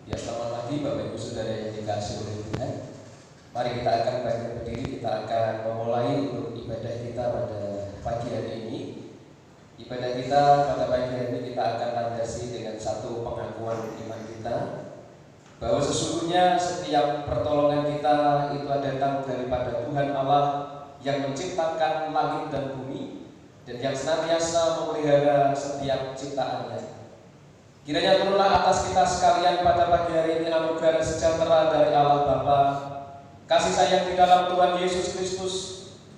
Ya, selamat pagi Bapak Ibu Saudara yang dikasihi oleh Tuhan. Mari kita akan bangkit berdiri, kita akan memulai untuk ibadah kita pada pagi hari ini. Ibadah kita pada pagi hari ini kita akan landasi dengan satu pengakuan iman kita, bahwa sesungguhnya setiap pertolongan kita itu datang daripada Tuhan Allah yang menciptakan langit dan bumi dan yang senantiasa memelihara setiap ciptaannya. Kiranya turunlah atas kita sekalian pada pagi hari ini anugerah sejahtera dari Allah Bapa, kasih sayang di dalam Tuhan Yesus Kristus,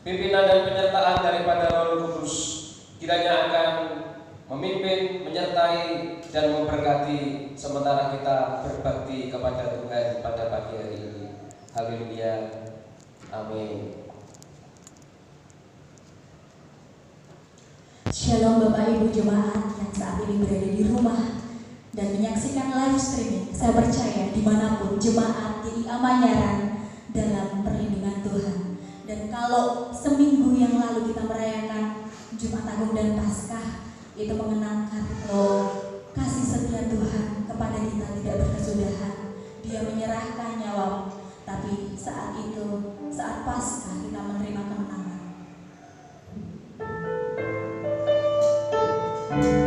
pimpinan dan penyertaan daripada Roh Kudus, kiranya akan memimpin, menyertai, dan memberkati sementara kita berbakti kepada Tuhan pada pagi hari ini. Haleluya, amin. Shalom Bapak Ibu Jemaat yang saat ini berada di rumah dan menyaksikan live streaming. Saya percaya dimanapun jemaat di Amanyaran dalam perlindungan Tuhan. Dan kalau seminggu yang lalu kita merayakan Jumat Agung dan Paskah, itu mengenangkan kasih setia Tuhan kepada kita tidak berkesudahan. Dia menyerahkan nyawa, tapi saat itu, saat Paskah kita menerima kemenangan. Ku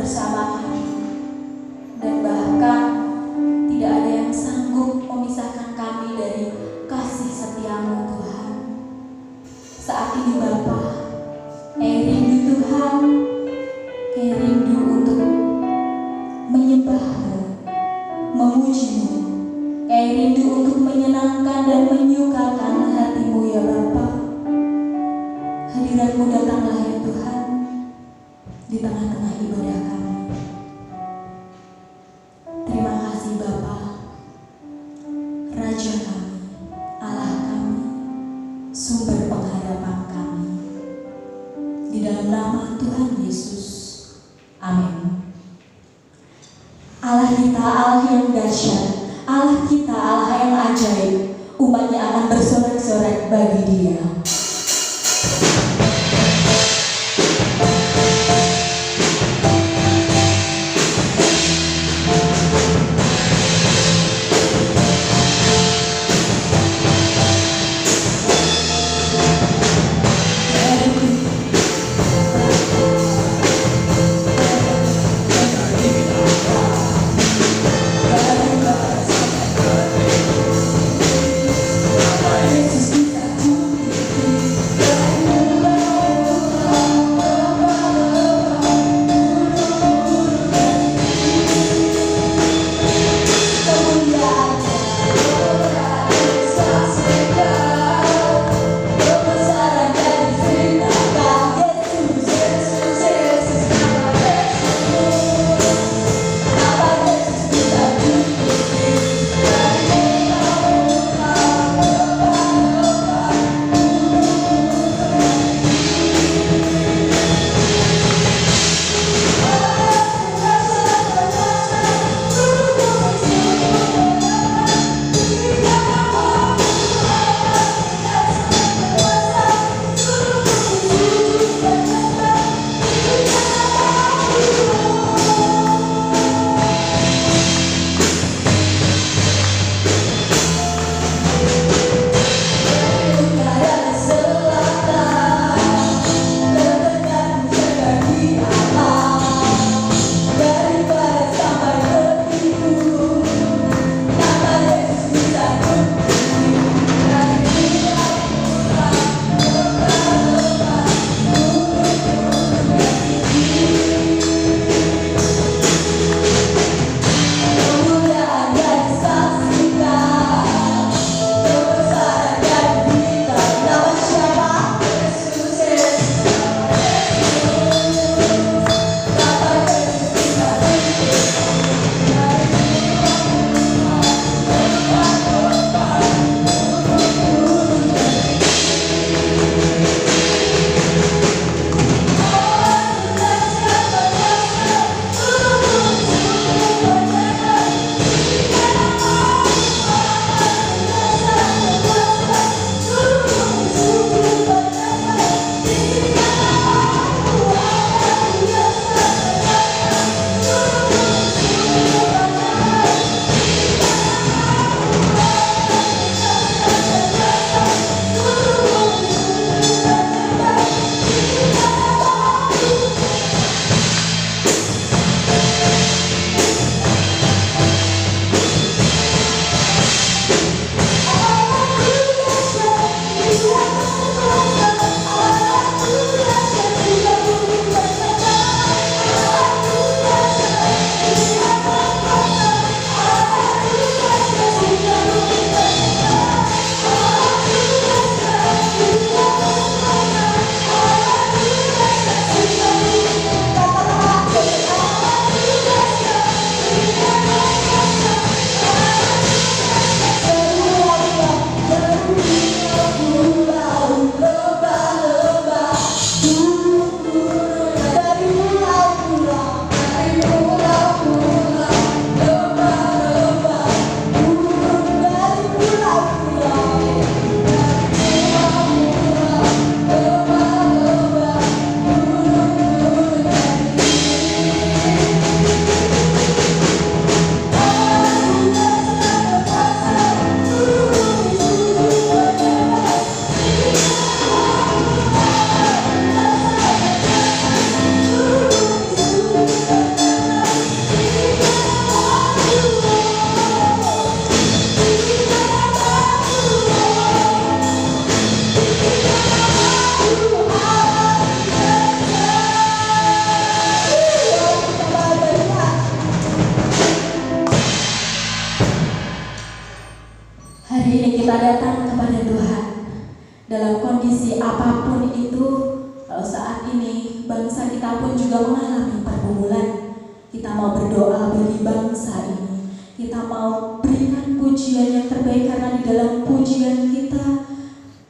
bersama kami. Dan bahkan tidak ada yang sanggup memisahkan kami dari kasih setiamu Tuhan. Saat ini Bapa, kami rindu Tuhan, kami rindu untuk menyembah-Mu, memuji-Mu, kami rindu untuk menyenangkan dan menyukakan hati-Mu ya Bapa. Hadirat-Mu datanglah ya Tuhan di tengah-tengah ibadah kami. Terima kasih Bapa, Raja kami, Allah kami, sumber pengharapan kami. Di dalam nama Tuhan Yesus, amin. Allah kita, Allah yang dahsyat, Allah kita, Allah yang ajaib, umatnya akan bersorak-sorak bagi Dia. Yesus kita kita pun juga mengalami pergumulan. Kita mau berdoa bagi bangsa ini. Kita mau berikan pujian yang terbaik karena di dalam pujian kita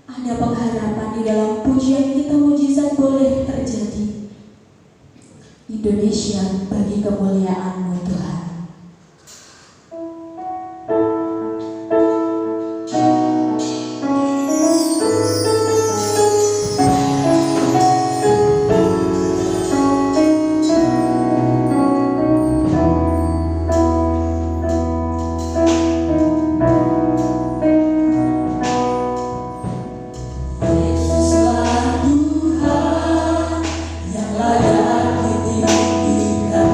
ada pengharapan, di dalam pujian kita mujizat boleh terjadi. Indonesia bagi kemuliaan-Mu Tuhan. Yang layak ditinggikan,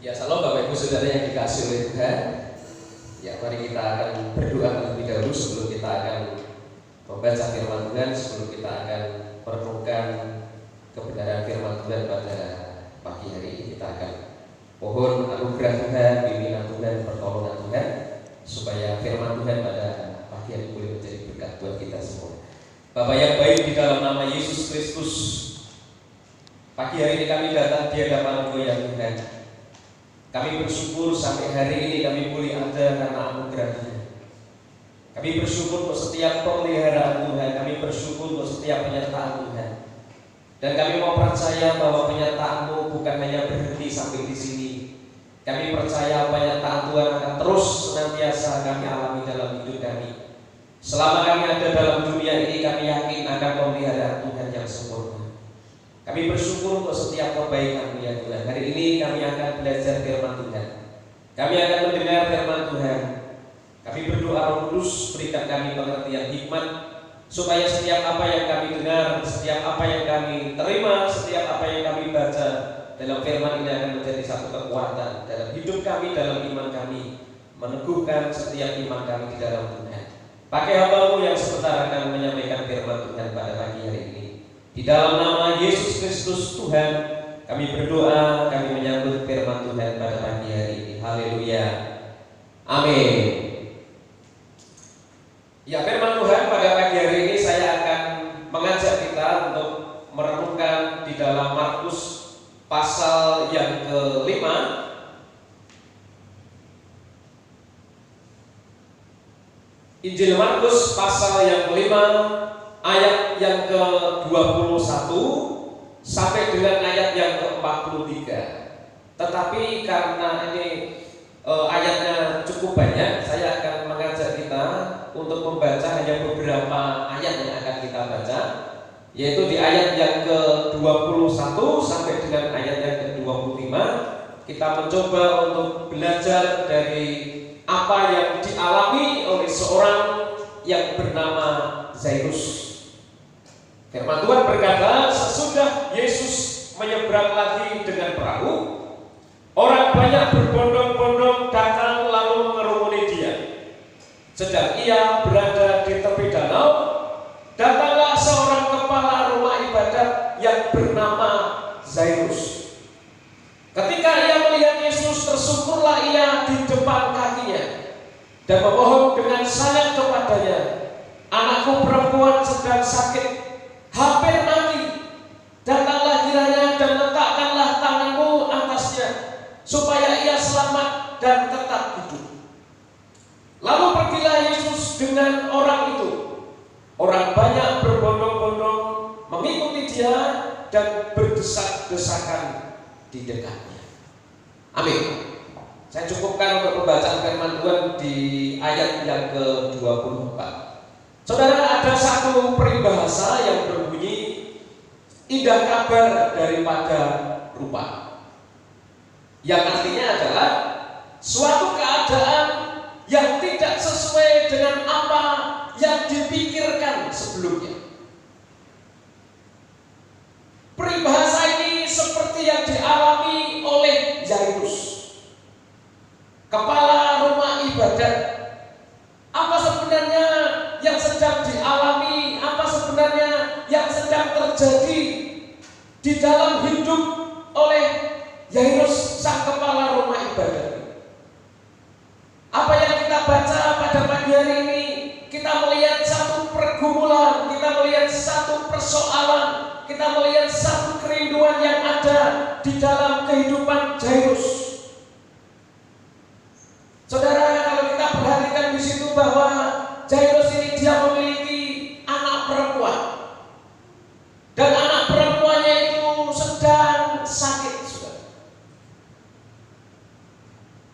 Ya, salam Bapak Ibu Saudara yang dikasihi oleh Tuhan. Ya, mari kita akan berdoa terlebih dahulu sebelum kita akan membaca firman Tuhan, sebelum kita akan merenungkan kebenaran firman Tuhan pada pagi hari ini. Kita akan mohon anugerah Tuhan, bimbingan Tuhan, pertolongan Tuhan, supaya firman Tuhan pada pagi hari ini boleh menjadi berkat buat kita semua. Bapak yang baik, di dalam nama Yesus Kristus, pagi hari ini kami datang di hadapan Engkau ya Tuhan. Kami bersyukur sampai hari ini kami boleh ada karena anugerah-Nya. Kami bersyukur untuk setiap pemeliharaan Tuhan, kami bersyukur untuk setiap penyertaan Tuhan. Dan kami mau percaya bahwa penyertaan-Mu bukan hanya berhenti sampai di sini. Kami percaya penyertaan Tuhan akan terus senantiasa kami alami dalam hidup kami. Selama kami ada dalam dunia ini, kami yakin akan pemeliharaan Tuhan yang sempurna. Kami bersyukur untuk setiap kebaikan-Mu ya Tuhan. Hari ini kami akan belajar firman Tuhan. Kami akan mendengar firman Tuhan. Kami berdoa Roh Kudus berikan kami pengertian hikmat, supaya setiap apa yang kami dengar, setiap apa yang kami terima, setiap apa yang kami baca dalam firman ini akan menjadi satu kekuatan dalam hidup kami, dalam iman kami, meneguhkan setiap iman kami di dalam Tuhan. Pakai hamba-Mu yang sebentar akan menyampaikan firman Tuhan pada pagi hari ini. Di dalam nama Yesus Kristus Tuhan, kami berdoa, kami menyambut firman Tuhan pada pagi hari ini. Haleluya. Amin. Ya, firman Tuhan pada pagi hari ini saya akan mengajak kita untuk merenungkan di dalam Markus pasal yang ke-5. Injil Markus pasal yang ke-5 ayat yang ke-21 sampai dengan ayat yang ke-43. Tetapi karena ini ayatnya cukup banyak, saya akan mengajak kita untuk membaca hanya beberapa ayat yang akan kita baca, yaitu di ayat yang ke-21 sampai dengan ayat yang ke-25. Kita mencoba untuk belajar dari apa yang dialami oleh seorang yang bernama Zairus. Firman Tuhan berkata, sesudah Yesus menyeberang lagi dengan perahu, orang banyak berbondong-bondong datang lalu mengerumuni Dia. Sedang Ia berada di tepi danau, datanglah seorang kepala rumah ibadat yang bernama Zairus. Ketika ia melihat Yesus, tersyukurlah ia di depan kakinya dan memohon dengan sangat kepadanya, anakku perempuan sedang sakit, hampir mati. Datanglah kiranya dan letakkanlah tanganmu atasnya, supaya ia selamat dan tetap hidup. Lalu pergilah Yesus dengan orang itu. Orang banyak berbondong-bondong mengikuti Dia dan berdesak-desakan di dekatnya. Amin. Saya cukupkan untuk pembacaan firman Tuhan di ayat yang ke-24. Saudara, ada satu peribahasa yang berbunyi, indah kabar daripada rupa, yang artinya adalah suatu keadaan yang tidak sesuai dengan apa yang dipikirkan sebelumnya. Peribahasa ini seperti yang dialami oleh Zairus, kepala rumah ibadat. Apa sebenarnya yang sedang dialami, apa sebenarnya yang sedang terjadi di dalam hidup oleh Zairus, sang kepala rumah ibadat? Apa yang kita baca pada pagi hari ini, kita melihat satu pergumulan, kita melihat satu persoalan, kita melihat satu kerinduan yang ada di dalam kehidupan Zairus. Saudara, kalau kita perhatikan di situ bahwa Zairus ini dia memiliki anak perempuan, dan anak perempuannya itu sedang sakit, saudara.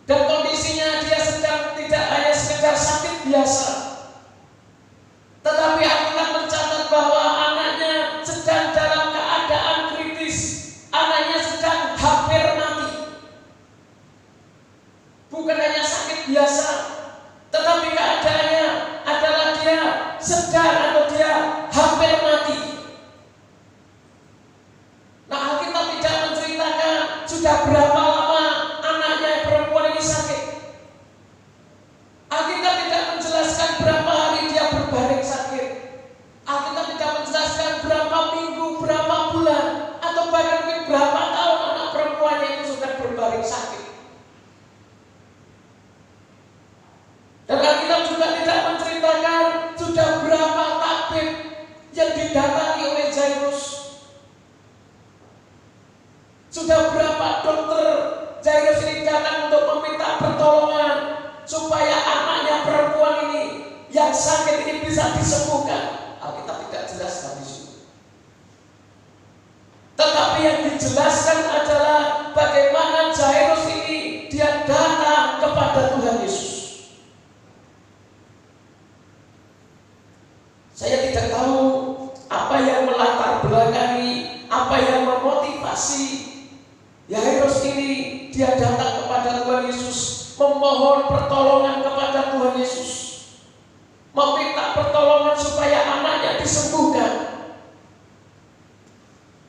Dan kondisinya dia sedang tidak hanya sekedar sakit biasa, tetapi Alkitab mencatat bahwa anaknya sedang dalam keadaan kritis, anaknya sedang hampir mati. Bukan hanya sakit biasa, tetapi keadaannya adalah dia sedang atau dia hampir mati. Nah, Alkitab tidak menceritakan sudah berapa lama anak Jairus ini datang untuk meminta pertolongan supaya anaknya perempuan ini yang sakit ini bisa disembuhkan. Alkitab tidak jelaskan di situ. Tetapi yang dijelaskan adalah bagaimana Jairus ini dia datang kepada Tuhan Yesus. Saya tidak tahu apa yang melatar belakangi, apa yang memotivasi Jairus ini dia datang kepada Tuhan Yesus, memohon pertolongan kepada Tuhan Yesus, meminta pertolongan supaya anaknya disembuhkan.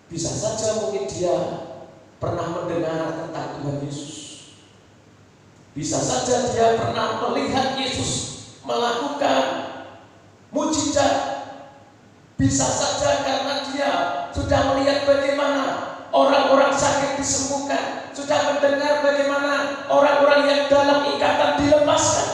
Bisa saja mungkin dia pernah mendengar tentang Tuhan Yesus. Bisa saja dia pernah melihat Yesus melakukan mujizat. Bisa saja karena dia sudah melihat bagaimana orang-orang sakit disembuhkan, sudah mendengar bagaimana orang-orang yang dalam ikatan dilepaskan.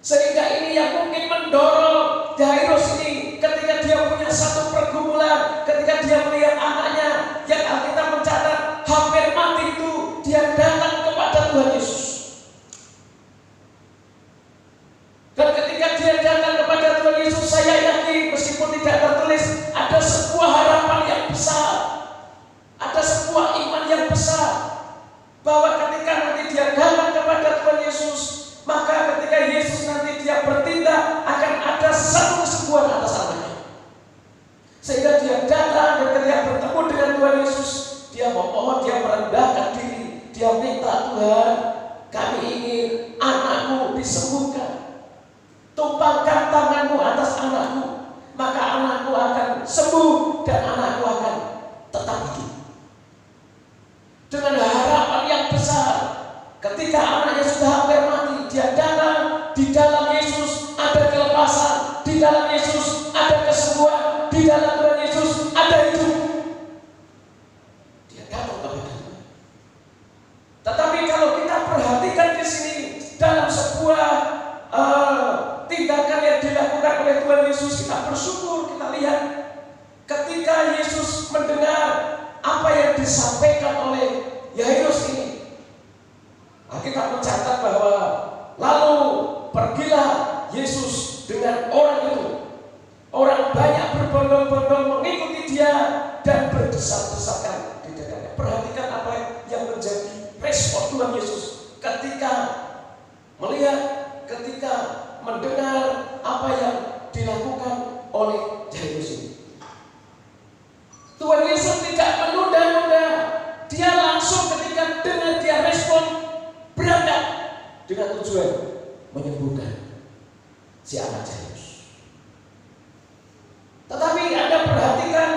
Sehingga ini yang mungkin mendorong Jairus ini ketika dia punya satu pergumulan, ketika dia melihat anaknya yang Alkitab mencatat hampir mati itu, dia datang kepada Tuhan Yesus. Dan ketika dia datang kepada Tuhan Yesus, saya yakin meskipun tidak tertulis, ada sebuah harapan yang besar, ada sebuah iman yang besar, bahwa ketika nanti dia datang kepada Tuhan Yesus, maka ketika Yesus nanti dia bertindak, akan ada satu kesembuhan atas anaknya. Sehingga dia datang dan ketika bertemu dengan Tuhan Yesus, dia memohon, dia merendahkan diri, dia minta, Tuhan, kami ingin anakku disembuhkan. Tumpangkan tanganmu atas anakku, maka anakku akan sembuh dan anakku akan tetap hidup. Dengan harapan yang besar, ketika anaknya sudah hampir mati, dia datang, di dalam Yesus ada kelepasan, di dalam Yesus ada kesembuhan, di dalam Tuhan Yesus ada hidup. Dia datang kepada Tuhan. Tetapi kalau kita perhatikan di sini dalam sebuah tindakan yang dilakukan oleh Tuhan Yesus, kita bersyukur, kita lihat ketika Yesus mendengar apa yang disampaikan oleh Jairus ini. Kita mencatat bahwa lalu pergilah Yesus dengan orang itu. Orang banyak berbondong-bondong mengikuti dia dan berdesak-desakan di dekatnya. Perhatikan apa yang menjadi respon Tuhan Yesus ketika melihat, ketika mendengar apa yang dilakukan oleh Jairus ini. Tuhan Yesus tidak menunda-nunda, dia langsung ketika dengar dia respon berangkat dengan tujuan menyembuhkan si anak Jairus. Tetapi Anda perhatikan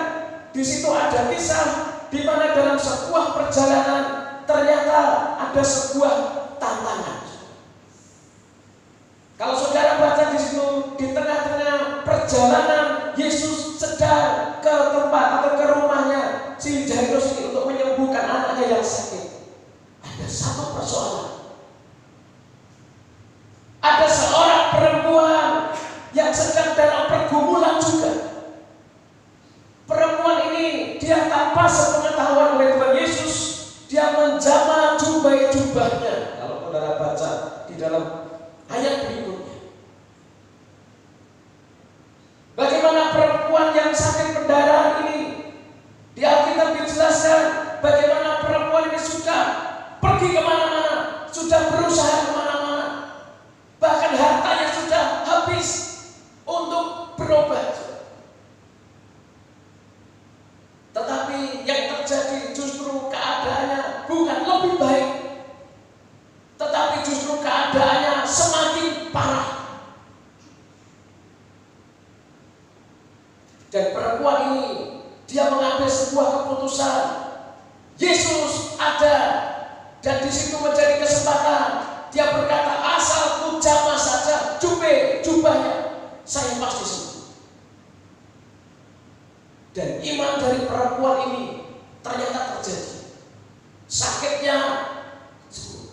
di situ ada kisah di mana dalam sebuah perjalanan ternyata ada sebuah tantangan. Kalau saudara baca di situ, di tengah-tengah perjalanan Yesus sedang ke tempat atau ke rumahnya si Jairus ini untuk menyembuhkan anaknya yang sakit. Ada satu persoalan. Ada seorang perempuan yang sedang dalam pergumulan juga. Perempuan ini dia tanpa sepengetahuan oleh Tuhan Yesus, dia menjamah jubahnya. Kalau saudara baca di dalam ayat berikutnya, bagaimana perempuan yang sakit pendarahan ini, di Alkitab dijelaskan bagaimana perempuan ini sudah pergi kemana-mana, sudah berusaha kemana-mana, bahkan hartanya sudah habis untuk berobat. Tetapi yang terjadi justru keadaannya bukan lebih baik, tetapi justru keadaannya semakin parah. Dan perempuan ini dia mengambil sebuah keputusan. Yesus ada dan di situ menjadi kesempatan. Dia berkata, asal ku jamah saja jubahnya, saya pasti sembuh. Dan iman dari perempuan ini ternyata terjadi. Sakitnya sembuh.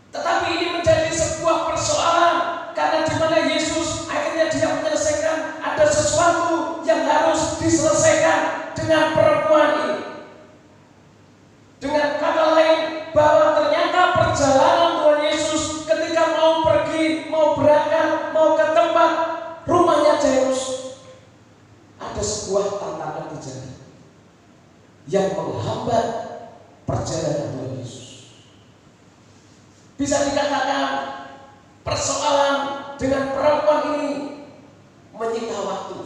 Tetapi ini menjadi sebuah persoalan karena di mana Yesus akhirnya dia menyelesaikan, ada sesuatu yang harus diselesaikan dengan perempuan ini. lambat perjalanan Tuhan Yesus. Bisa dikatakan persoalan dengan perempuan ini menyita waktu.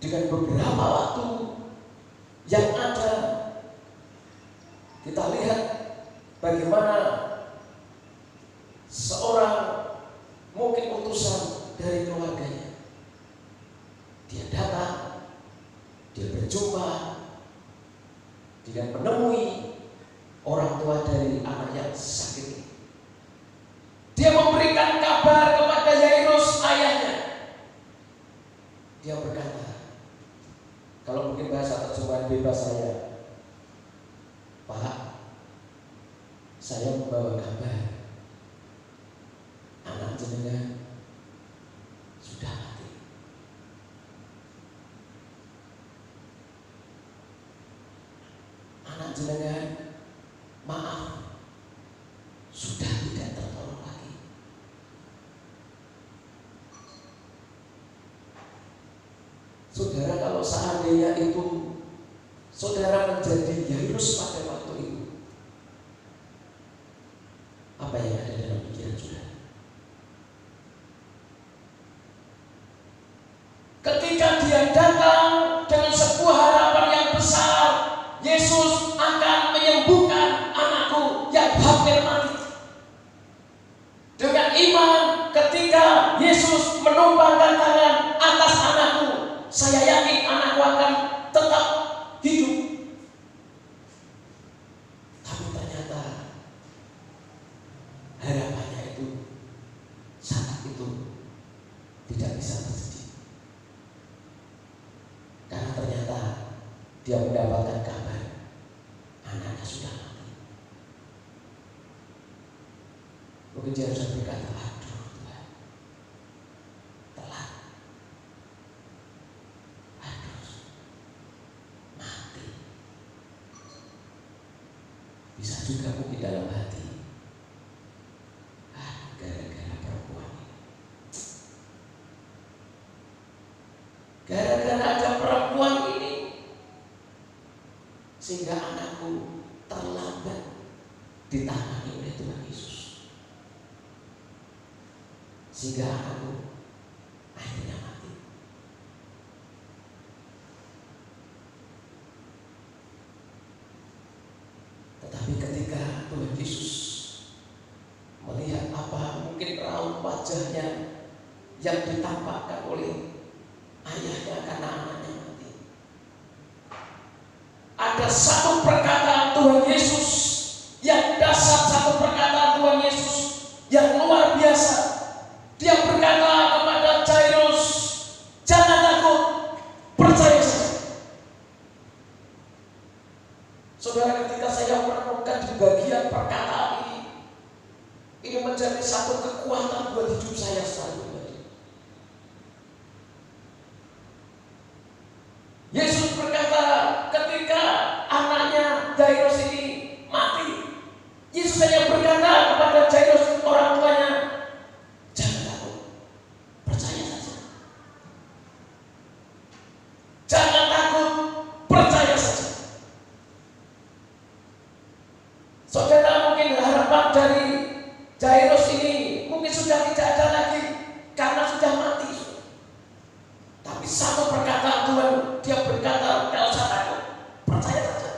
Dengan beberapa waktu yang ada, kita lihat bagaimana seorang mungkin utusan dari keluarganya, dia datang, dia berjumpa, dia menemui orang tua dari anak yang sakit ini. Dia memberikan kabar kepada Yairus, ayahnya. Dia berkata, kalau mungkin bahasa terjemahan bebas saya, Pak, saya membawa kabar anak jenengan sudah mati. Anak jenengan, maaf, sudah tidak tertolong lagi. Saudara, kalau seandainya itu saudara menjadi Yairus pada waktu itu, apa yang ada dalam pikiran saudara? Ketika dia datang dengan sebuah harapan yang besar, Yesus akan menyembuhkan anakku yang hampir mati. Dengan iman, ketika Yesus menumpangkan tangan atas anakku, saya yakin anakku akan tetap hidup. Tapi ternyata harapannya itu saat itu tidak bisa terjadi. Karena ternyata dia mendapatkan kabar anaknya sudah mati. Mungkin dia harus berkata, aduh Tuhan, telat. Bisa juga mungkin dalam hati, gara-gara perempuan ini, gara-gara ada perempuan ini, sehingga anakku terlambat ditangani oleh Tuhan Yesus, sehingga anakku akhirnya mati. Tetapi ketika Tuhan Yesus melihat apa mungkin raut wajahnya yang ditampakkan oleh ayahnya karena anaknya mati, ada satu perkataan Tuhan Yesus yang dasar, satu perkataan Tuhan Yesus yang luar biasa. Dia berkata kepada Jairus, jangan takut, percaya saja. Saudara, ketika saya merenungkan di bagian perkataan ini menjadi satu kekuatan buat hidup saya selalu. Yesus berkata ketika anaknya Jairus ini mati, Yesus hanya berkata kepada Jairus, orang tuanya, jangan takut, percaya saja. Jangan takut, percaya saja. Saudara, mungkin harapan dari Jairus ini mungkin sudah tidak ada lagi karena sudah mati. Tapi satu perkataan Tuhan, dia berkata, tidak usah takut, percaya saja.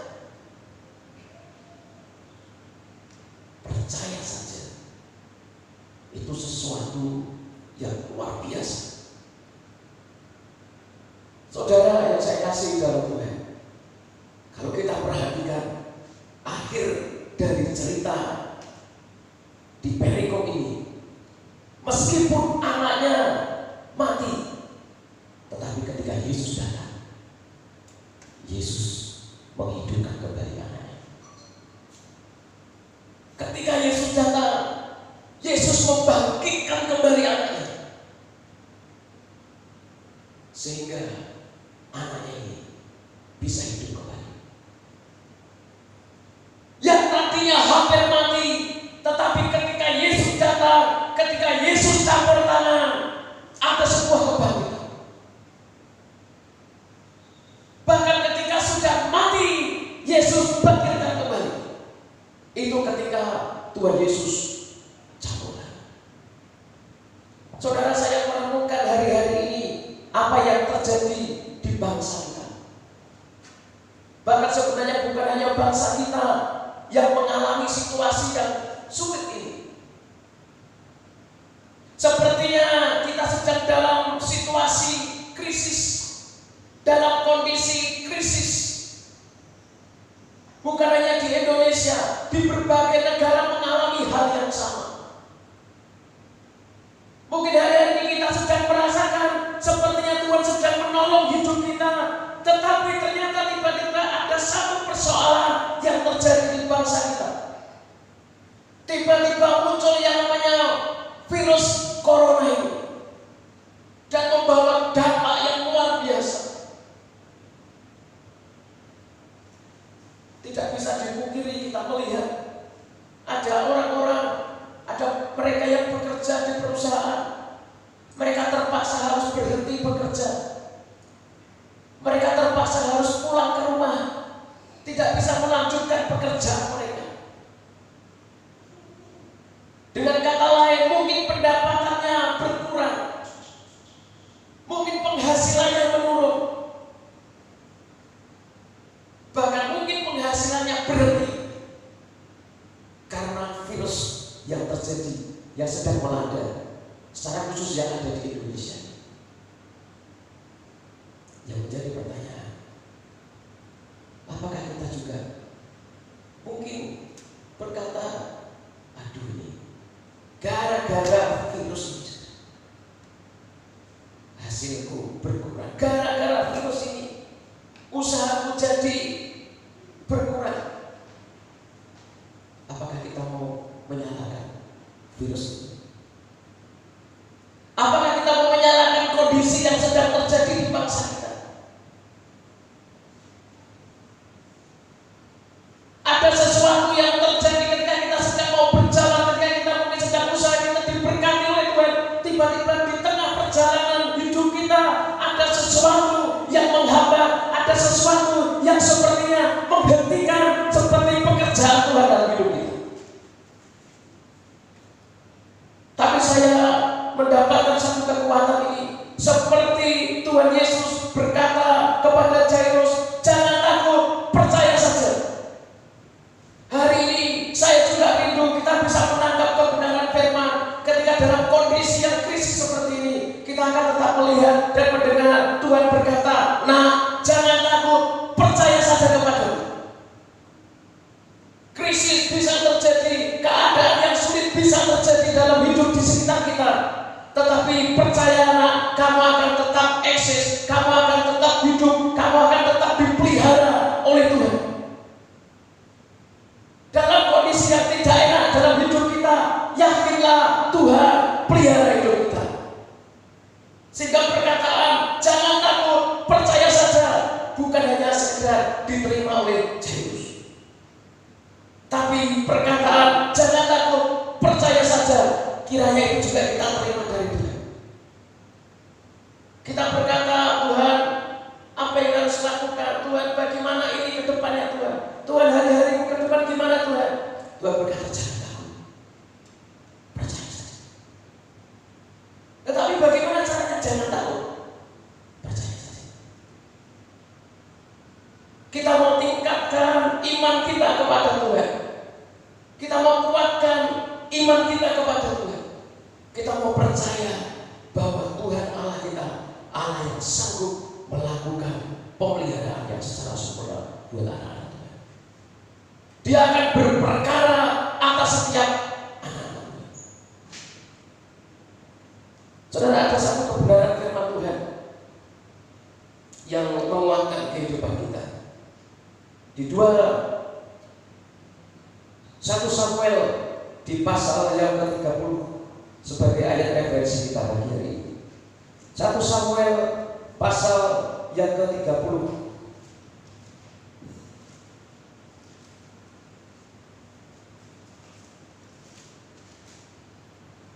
Percaya saja. Itu sesuatu yang luar biasa. Saudara yang saya kasih dalam Tuhan, kalau kita perhatikan akhir dari cerita di perikop ini, meskipun anaknya mati, tetapi ketika Yesus datang, Yesus menghidupkan kembali anaknya. Ketika Yesus datang, Yesus membangkitkan kembali anaknya, sehingga anaknya ini bisa hidup kembali. Yang tadinya hampir mati, tetapi ketika Yesus datang, ketika Yesus campur tangan, ada sebuah kebangkitan. Tuhan Yesus campur tangan. Saudara, saya merenungkan hari-hari ini apa yang terjadi di bangsa kita. Bahkan sebenarnya bukan hanya bangsa kita yang mengalami situasi yang sulit ini. Sepertinya kita sedang dalam situasi krisis, dalam kondisi krisis. Bukan hanya di Indonesia, di berbagai negara mengalami hal yang sama. Mungkin hari ini kita sedang merasakan sepertinya Tuhan sedang menolong hidup kita, tetapi ternyata tiba-tiba ada satu persoalan yang terjadi di bangsa kita. Tiba-tiba muncul yang namanya virus corona ini dan membawa dampak yang luar biasa. Tidak bisa dipungkiri, kita melihat ada orang-orang, ada mereka yang bekerja di perusahaan, mereka terpaksa harus berhenti bekerja, mereka terpaksa harus pulang ke rumah, tidak bisa melanjutkan pekerjaan mereka. Dengan kata lain, mungkin pendapatannya berkurang, mungkin penghasilannya menurun, bahkan mungkin penghasilannya berhenti karena virus yang terjadi, yang sedang melanda, secara khusus yang ada di Indonesia. Yang menjadi pertanyaan, apakah kita juga mungkin berkata, aduh ini gara-gara virus ini hasilku berkurang, gara-gara virus ini usahaku jadi berkurang. Apakah kita mau menyalahkan virus ini? Apakah kita mau menyalahkan kondisi yang sedang terjadi di bangsa kita? Ada sesuatu yang terjadi ketika kita sedang mau berjalan, ketika kita mungkin sedang usaha kita diberkati oleh Tuhan, tiba-tiba di tengah perjalanan hidup kita ada sesuatu yang menghambat, ada sesuatu yang sepertinya menghentikan seperti pekerjaan Tuhan dalam hidup kita. Tapi saya mendapatkan satu kekuatan ini, seperti Tuhan Yesus berkata kepada Jairus, jangan takut, percaya saja. Hari ini saya juga rindu kita bisa menangkap kebenaran firman. Ketika dalam kondisi yang krisis seperti ini, kita akan tetap melihat dan mendengar Tuhan berkata, nah jangan takut, percaya saja kepadaku. Krisis bisa terjadi, keadaan yang sulit bisa terjadi dalam hidup di sekitar kita, tetapi percayalah, kamu akan tetap eksis, kamu akan tetap hidup, kamu akan tetap dipelihara oleh Tuhan. Dalam kondisi yang tidak enak dalam hidup kita, yakinlah Tuhan pelihara hidup kita. Sehingga perkataan jangan takut, percaya saja bukan hanya sekedar diterima oleh Jairus, tapi perkataan jangan takut, percaya saja kiranya itu juga kita terima dari Tuhan. Kita berkata, Tuhan, apa yang harus lakukan? Tuhan, bagaimana ini ke depannya Tuhan? Tuhan, hari-hari ke depan gimana Tuhan? Tuhan berkata, jangan takut, percaya saja. Tetapi bagaimana caranya jangan takut, percaya saja? Kita mau tingkatkan iman kita kepada Tuhan. Kita mau kuatkan iman kita kepada Tuhan. Kita mau percaya bahwa Tuhan Allah kita, Allah yang sanggup melakukan pemeliharaan yang secara sempurna buat anak-anak Tuhan. Dia akan berperkara atas setiap anak-anaknya. Saudara, ada satu kebenaran firman Tuhan yang menguatkan kehidupan kita. Di 1 Samuel di pasal yang ke-30 sebagai ayat referensi kita pagi hari ini. 1 Samuel pasal yang ke-30.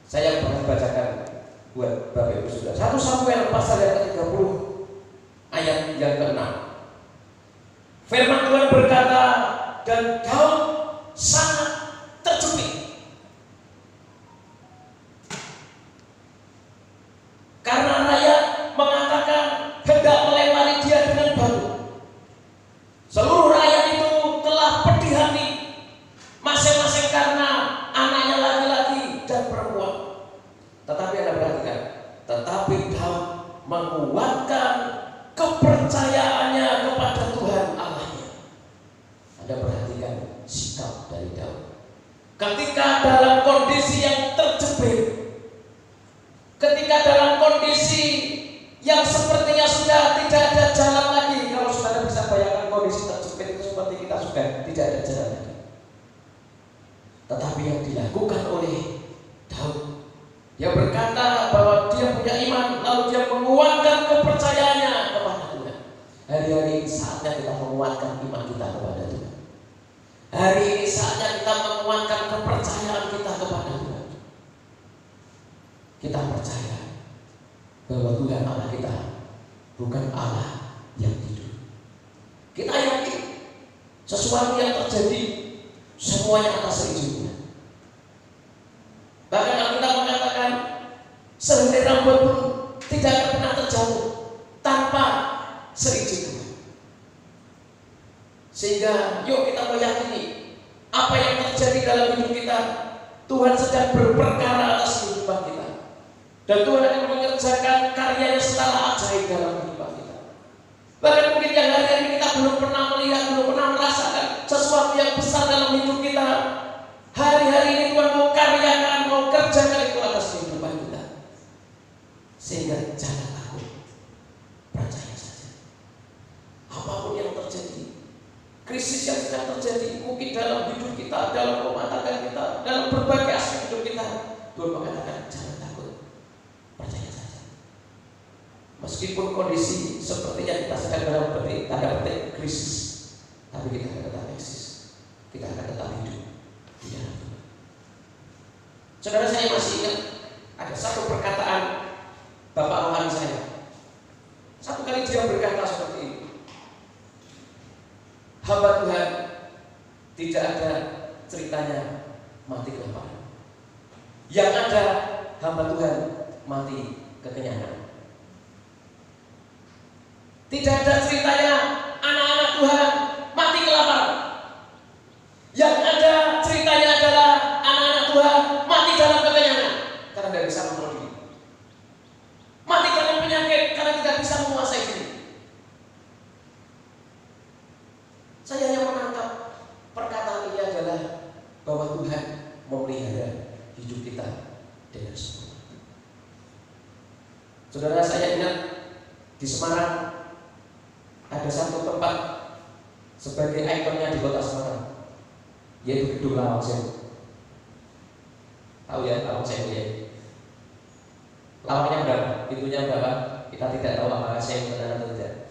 Saya akan bacakan buat Bapak Ibu Saudara. 1 Samuel pasal yang ke-30 ayat yang ke-6. Firman Tuhan berkata, dan Daud sangat tercubit menguatkan kepercayaannya kepada Tuhan Allahnya. Anda perhatikan sikap dari Daud. Ketika dalam kondisi yang terjepit, ketika dalam kondisi yang sepertinya sudah tidak ada jalan lagi. Kalau saudara bisa bayangkan kondisi terjepit itu seperti kita sudah tidak ada jalan lagi. Tetapi yang dilakukan oleh Daud, dia berkata bahwa dia punya iman, lalu dia menguatkan kepercayaannya kepada Tuhan. Hari-hari ini saatnya kita menguatkan iman kita kepada Tuhan. Hari ini saatnya kita menguatkan kepercayaan kita kepada Tuhan. Kita percaya bahwa Tuhan Allah kita bukan Allah yang tidur. Kita yakin sesuatu yang terjadi semuanya atas izinnya. Bahkan Alkitab mengatakan sehelai rambut pun tidak akan pernah terjatuh tanpa seizin Tuhan. Sehingga yuk kita meyakini apa yang terjadi dalam hidup kita, Tuhan sedang berperkara atas kehidupan kita. Dan Tuhan akan mengerjakan karya yang setara ajaib dalam kehidupan kita. Bahkan mungkin yang hari-hari kita belum pernah melihat, belum pernah merasakan sesuatu yang besar dalam hidup kita. Hari-hari ini Tuhan mau karyakan, mau kerjakan itu atas kehidupan kita. Sehingga jangan takut, percaya saja. Apapun yang terjadi, krisis yang sedang terjadi, mungkin dalam hidup kita, dalam rumah tangga kita, dalam berbagai aspek hidup kita, Tuhan mengatakan jangan takut, percaya saja. Meskipun kondisi sepertinya kita sedang dalam tanda petik krisis, tapi kita akan tetap eksis, kita akan tetap hidup di dalam Tuhan. Saudara, saya masih ingat ada satu perkataan Bapak rohani saya. Satu kali dia berkata seperti ini, hamba Tuhan tidak ada ceritanya mati kelaparan. Yang ada hamba Tuhan mati kekenyangan. Tidak ada ceritanya anak-anak Tuhan mati kelaparan. Yang ada ceritanya adalah anak-anak Tuhan mati dalam kekenyangan karena tidak bisa mengontrol diri. Mati karena penyakit karena tidak bisa menguasai diri. Saya yang menangkap perkataan ini adalah bahwa Tuhan memelihara hidup kita dengan sempurna. Saudara, saya ingat di Semarang ada satu tempat sebagai ikonnya di kota Semarang, yaitu Gedung Lawang Sewu. Tahu ya Lawang Sewu ya? Lawangnya berapa? Pintunya berapa? Kita tidak tahu apakah sewu benar atau tidak.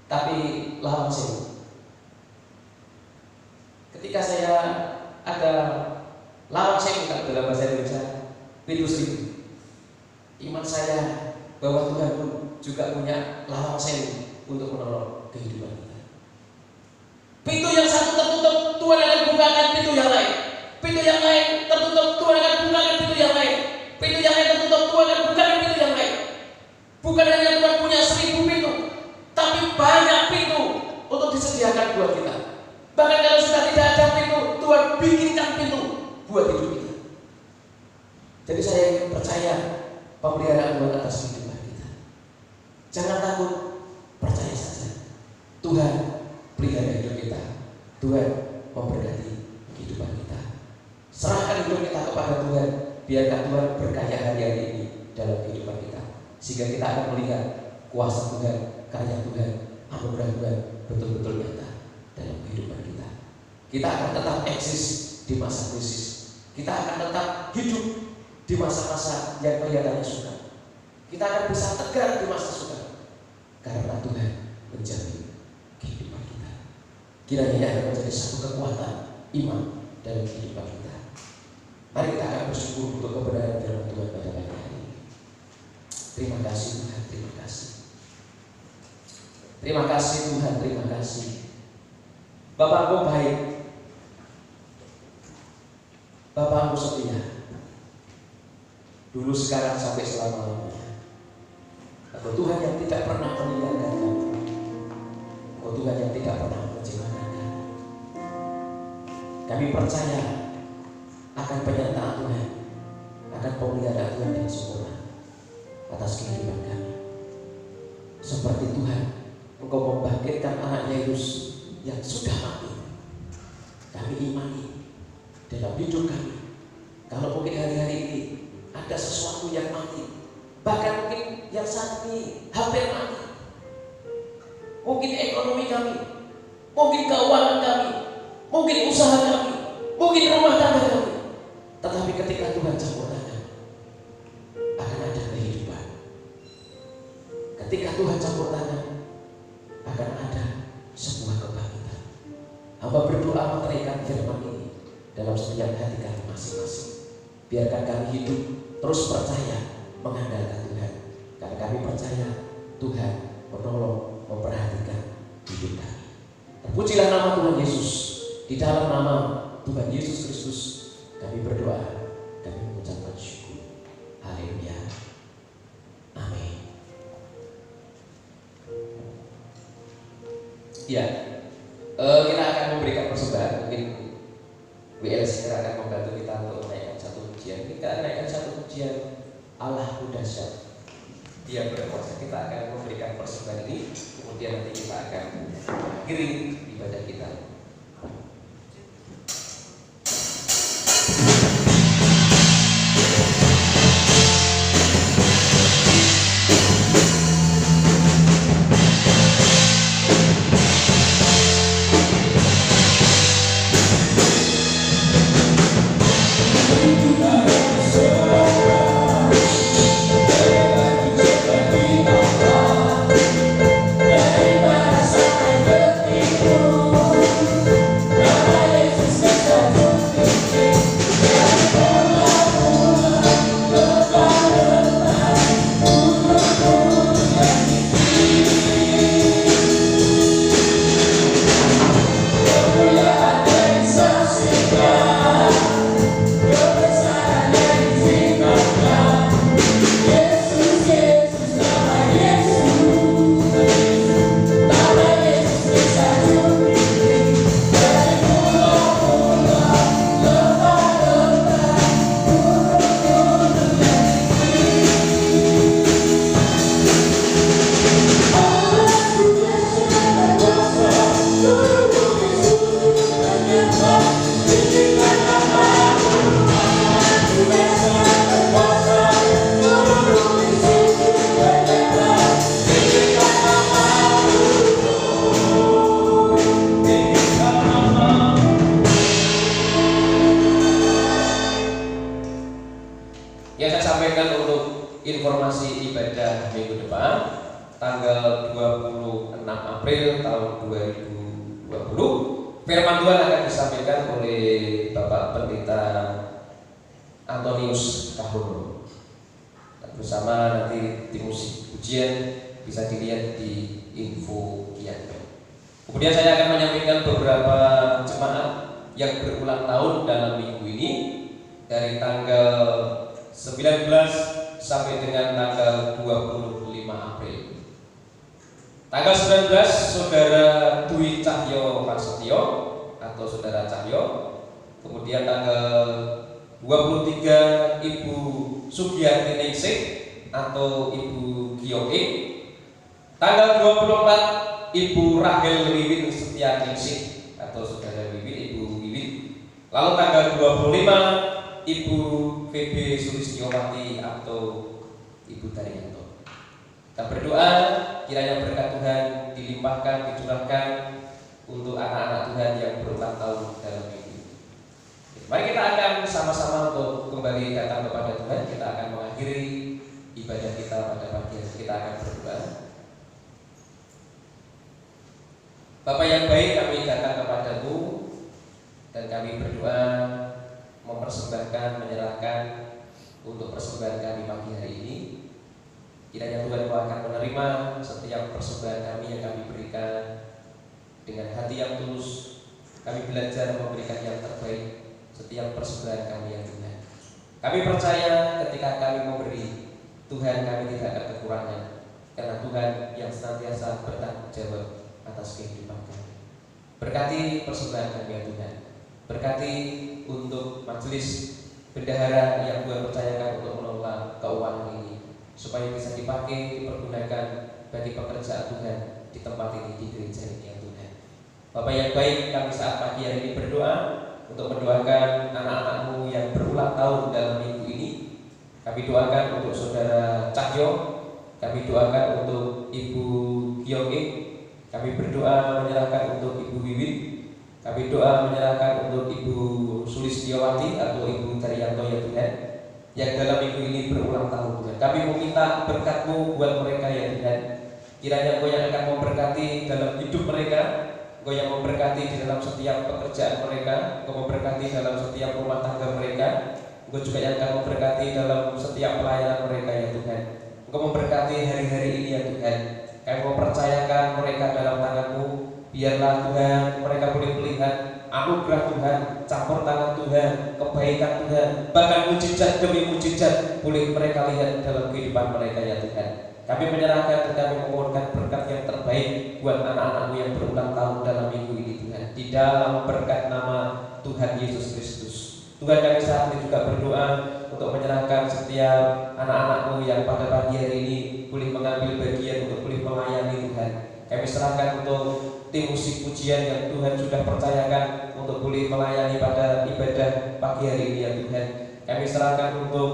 Tapi Lawang Sewu. Ketika saya ada Lawang Sewu dalam bahasa Indonesia, pintu seribu. Iman saya bahwa Tuhan pun juga punya Lawang Sewu untuk menolong kehidupan kita. Pintu yang satu tertutup, Tuhan akan bukakan pintu yang lain. Pintu yang lain tertutup, Tuhan akan bukakan pintu yang lain. Pintu yang lain tertutup, Tuhan akan bukakan pintu yang lain. Bukan hanya Tuhan punya 1000 pintu, tapi banyak pintu untuk disediakan buat kita. Bahkan kalau sudah tidak ada pintu, Tuhan bikinkan pintu buat hidup kita. Jadi saya ingin percaya pemeliharaan Tuhan atas kehidupan kita. Jangan takut, percaya saja. Tuhan pelihara hidup kita. Tuhan memberkati kehidupan kita. Serahkan hidup kita kepada Tuhan. Biarkan Tuhan berkaya hari-hari ini dalam kehidupan kita. Sehingga kita akan melihat kuasa Tuhan, karya Tuhan, anugerah Tuhan betul-betul nyata dalam kehidupan kita. Kita akan tetap eksis di masa krisis. Kita akan tetap hidup di masa-masa yang kelihatannya sukar. Kita akan bisa tegar di masa sukar karena Tuhan menjamin kehidupan kita. Kiranya akan menjadi satu kekuatan iman dalam kehidupan kita. Mari kita akan bersyukur untuk kebenaran firman Tuhan pada pagi hari ini. Terima kasih Tuhan, terima kasih. Terima kasih Tuhan, terima kasih. Bapakku baik, Bapakku setia, dulu, sekarang, sampai selama-lamanya. Engkau Tuhan yang tidak pernah meninggalkan kami. Engkau Tuhan yang tidak pernah mengecewakan kami. Kami percaya akan penyertaan Tuhan, akan pemeliharaan Tuhan yang sempurna atas kehidupan kami. seperti Tuhan Engkau membangkitkan anak Yairus yang sudah mati. Kami imani dalam hidup kami. Kalau mungkin hari-hari ini ada sesuatu yang mati, bahkan mungkin yang saat ini hampir mati, mungkin ekonomi kami, mungkin keuangan kami, mungkin usaha kami, mungkin rumah tangga kami, tetapi ketika Tuhan campur tangan, akan ada kehidupan. Ketika Tuhan campur tangan, akan ada sebuah kebangkitan. Hamba berdoa meteraikan firman ini dalam setiap hati kami masing-masing. Biarkan kami hidup terus percaya mengandalkan Tuhan, karena kami percaya Tuhan menolong, memperhatikan hidup kami. Terpujilah nama Tuhan Yesus. Di dalam nama Tuhan Yesus Kristus kami berdoa, kami mengucapkan syukur. Haleluya. Amin. Ya, kita akan memberikan persembahan. Mungkin WLC akan membantu kita untuk menaikkan satu pujian. Kita naikkan satu pujian Allahku dahsyat, Dia berkuasa. Kita akan memberikan persembahan ini, kemudian nanti kita akan akhiri ibadah kita. Informasi ibadah minggu depan tanggal 26 April tahun 2020. Firman Tuhan akan disampaikan oleh Bapak Pendeta Antonius Kahurno. Dan bersama nanti tim musik pujian bisa dilihat di info kian. Kemudian saya akan menyampaikan beberapa jemaat yang berulang tahun dalam minggu ini dari tanggal 19 sampai dengan tanggal 25 April. Tanggal 19 Saudara Dwi Cahyo Prasetyo atau Saudara Cahyo. Kemudian tanggal 23 Ibu Sugiarti Ningsih atau Ibu Gioe. Tanggal 24 Ibu Rahel Wiwin Setia Ningsih atau Saudara Wiwin, Ibu Wiwin. Lalu tanggal 25 Ibu VB Sulistiowati atau Ibu Daryanto. Kita berdoa kiranya berkat Tuhan dilimpahkan, dicurahkan untuk anak-anak Tuhan yang berulang tahun dalam minggu. Mari kita akan sama-sama untuk kembali datang kepada Tuhan. Kita akan mengakhiri ibadah kita pada pagi hari. Kita akan berdoa. Bapa yang baik, kami datang kepadamu dan kami berdoa mempersembahkan, menyerahkan untuk persembahan kami pagi hari ini. Kiranya Tuhan Kau akan menerima setiap persembahan kami yang kami berikan dengan hati yang tulus. Kami belajar memberikan yang terbaik setiap persembahan kami yang Tuhan. Kami percaya ketika kami memberi, Tuhan kami tidak akan kekurangan, karena Tuhan yang senantiasa bertanggung jawab atas kehidupan kami. Berkati persembahan kami ya Tuhan. Berkati untuk majelis bendahara yang Tuhan percayakan untuk mengelola keuangan ini. supaya bisa dipakai, dipergunakan bagi pekerjaan Tuhan di tempat ini, di gereja ini ya Tuhan. Bapak yang baik, kami saat pagi hari ini berdoa untuk mendoakan anak-anakmu yang berulang tahun dalam minggu ini. Kami doakan untuk Saudara Cahyo, kami doakan untuk Ibu Gyoke, kami berdoa menyerahkan untuk Ibu Wiwin, kami doa menyerahkan untuk Ibu Sulistiawati atau Ibu Daryanto ya Tuhan, yang dalam minggu ini berulang tahun Tuhan. Kami meminta berkat-Mu buat mereka ya Tuhan. Kiranya Engkau yang akan memberkati dalam hidup mereka, Engkau yang memberkati di dalam setiap pekerjaan mereka, Engkau memberkati dalam setiap rumah tangga mereka, Engkau juga yang akan memberkati dalam setiap pelayanan mereka ya Tuhan. Engkau memberkati hari-hari ini ya Tuhan. Kami mempercayakan mereka dalam tangan-Mu. Biarlah Tuhan mereka boleh melihat anugerah Tuhan, campur tangan Tuhan, kebaikan Tuhan, bahkan mujizat demi mujizat boleh mereka lihat dalam kehidupan mereka ya Tuhan. Kami menyerahkan dan kami memohonkan berkat yang terbaik buat anak-anak-Mu yang berulang tahun dalam minggu ini Tuhan, di dalam berkat nama Tuhan Yesus Kristus. Tuhan, kami saat ini juga berdoa untuk menyerahkan setiap anak-anak-Mu yang pada pagi hari ini boleh mengambil bagian untuk boleh melayani Tuhan. Kami serahkan untuk tim musik pujian yang Tuhan sudah percayakan untuk boleh melayani pada ibadah pagi hari ini ya Tuhan. Kami serahkan untuk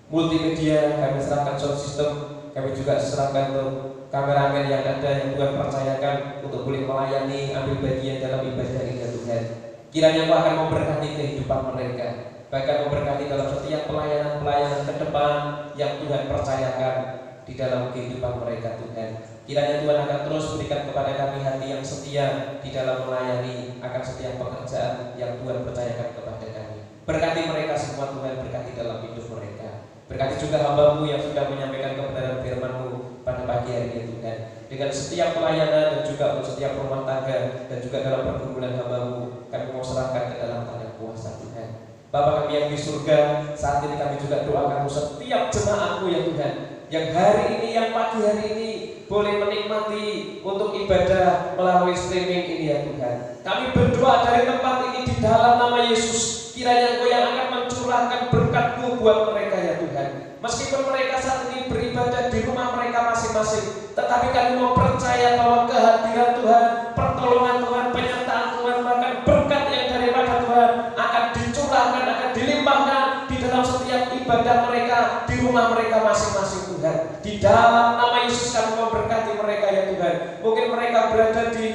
multimedia, kami serahkan sound system, kami juga serahkan untuk kameramen yang ada yang Tuhan percayakan untuk boleh melayani, ambil bagian dalam ibadah ini ya Tuhan. Kiranya Engkau akan memberkati kehidupan mereka, bahkan memberkati dalam setiap pelayanan-pelayanan ke depan yang Tuhan percayakan di dalam kehidupan mereka Tuhan. Kiranya Tuhan akan terus berikan kepada kami hati yang setia di dalam melayani akan setiap pekerjaan yang Tuhan percayakan kepada kami. Berkati mereka semua Tuhan, berkati dalam hidup mereka. Berkati juga hamba-Mu yang sudah menyampaikan kebenaran firman-Mu pada pagi hari ini Tuhan. Dengan setiap pelayanan dan juga untuk setiap rumah tangga dan juga dalam pergumulan hamba-Mu, kami mau serahkan ke dalam tangan kuasa Tuhan. Bapa kami yang di surga, saat ini kami juga doakan setiap jemaat-Mu ya Tuhan, yang hari ini, yang pagi hari ini boleh menikmati untuk ibadah melalui streaming ini ya Tuhan. Kami berdoa dari tempat ini di dalam nama Yesus, kiranya Engkau yang akan mencurahkan berkat-Mu buat mereka ya Tuhan. Meskipun mereka saat ini beribadah di rumah mereka masing-masing, tetapi kami mau percaya bahwa kehadiran Tuhan, pertolongan Tuhan, penyertaan Tuhan, bahkan berkat yang daripada Tuhan akan dicurahkan, akan dilimpahkan di dalam setiap ibadah mereka, di rumah mereka masing-masing Tuhan. Di dalam nama Yesus kami memberkati mereka ya Tuhan. Mungkin mereka berada di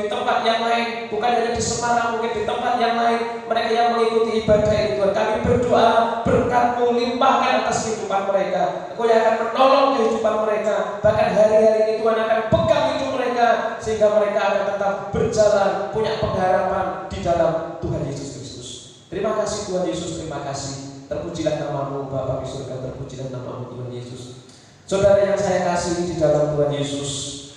tempat yang lain, bukan hanya di Semarang, mungkin di tempat yang lain, mereka yang mengikuti ibadah ini Tuhan. Kami berdoa berkat-Mu limpahkan atas kehidupan mereka. Engkau yang akan menolong kehidupan mereka, bahkan hari-hari ini Tuhan akan pegang hidup mereka sehingga mereka akan tetap berjalan, punya pengharapan di dalam Tuhan Yesus Kristus. Terima kasih Tuhan Yesus, terima kasih. Terpujilah nama-Mu Bapa di surga, terpujilah nama-Mu Tuhan Yesus. Saudara yang saya kasih di dalam Tuhan Yesus,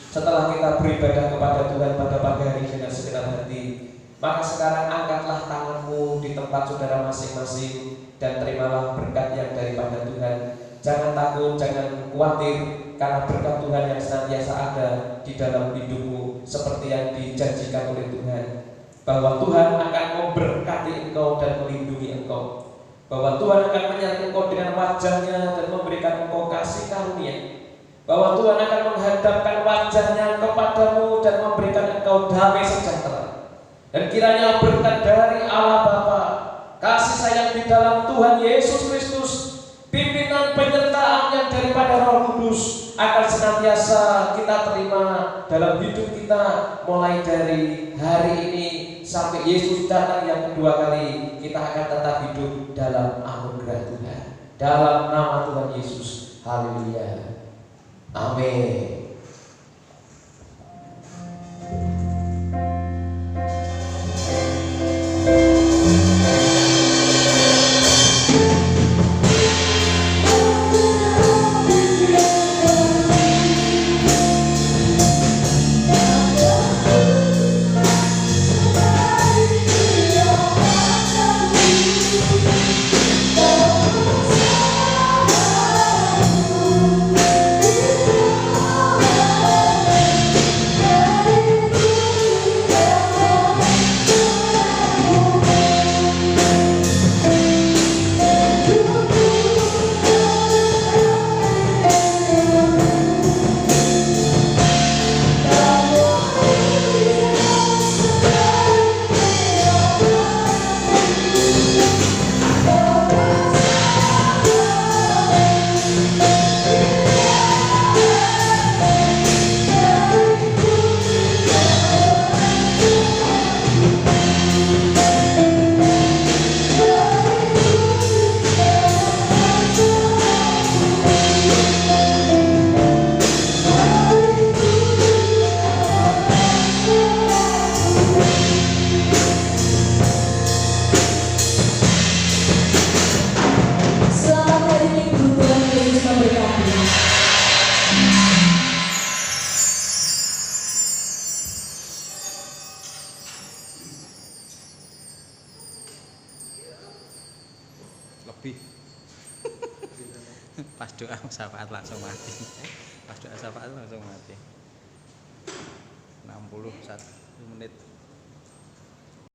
setelah kita beribadah kepada Tuhan pada pagi hari dengan segenap hati, maka sekarang angkatlah tanganmu di tempat saudara masing-masing dan terimalah berkat yang daripada Tuhan. Jangan takut, jangan khawatir, karena berkat Tuhan yang senantiasa ada di dalam hidupmu seperti yang dijanjikan oleh Tuhan, bahwa Tuhan akan memberkati engkau dan melindungi engkau, bahwa Tuhan akan menyertai engkau dengan wajah-Nya dan memberikan engkau kasih karunia, bahwa Tuhan akan menghadapkan wajah-Nya kepadamu dan memberikan engkau damai sejahtera. Dan kiranya berkat dari Allah Bapa, kasih sayang di dalam Tuhan Yesus Kristus, pimpinan penyertaan yang daripada Roh Kudus akan senantiasa kita terima dalam hidup kita, mulai dari hari ini sampai Yesus datang yang kedua kali. Kita akan tetap hidup dalam anugerah Tuhan, dalam nama Tuhan Yesus. Haleluya. Amin. Oh lebih. Pas doa syafaat langsung mati. Pas doa syafaat langsung mati. 61 menit.